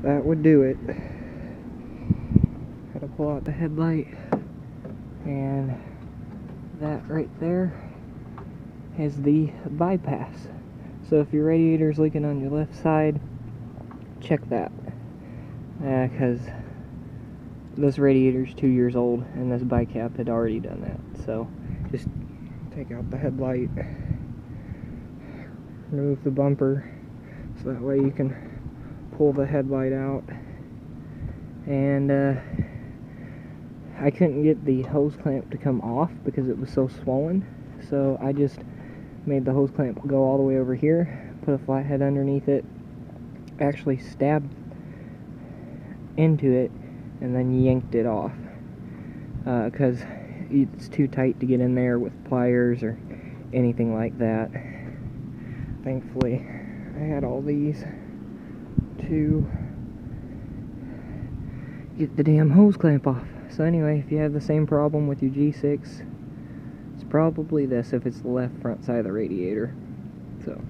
that would do it. Gotta pull out the headlight, and that right there is the bypass. So if your radiator's leaking on your left side, check that, because this radiator's 2 years old and this bicap had already done that. So just take out the headlight, remove the bumper, so that way you can pull the headlight out. And I couldn't get the hose clamp to come off because it was so swollen, so I just made the hose clamp go all the way over here, put a flathead underneath it, actually stabbed into it, and then yanked it off, because it's too tight to get in there with pliers or anything like that. Thankfully, I had all these to get the damn hose clamp off. So anyway, if you have the same problem with your G6, it's probably this if it's the left front side of the radiator. So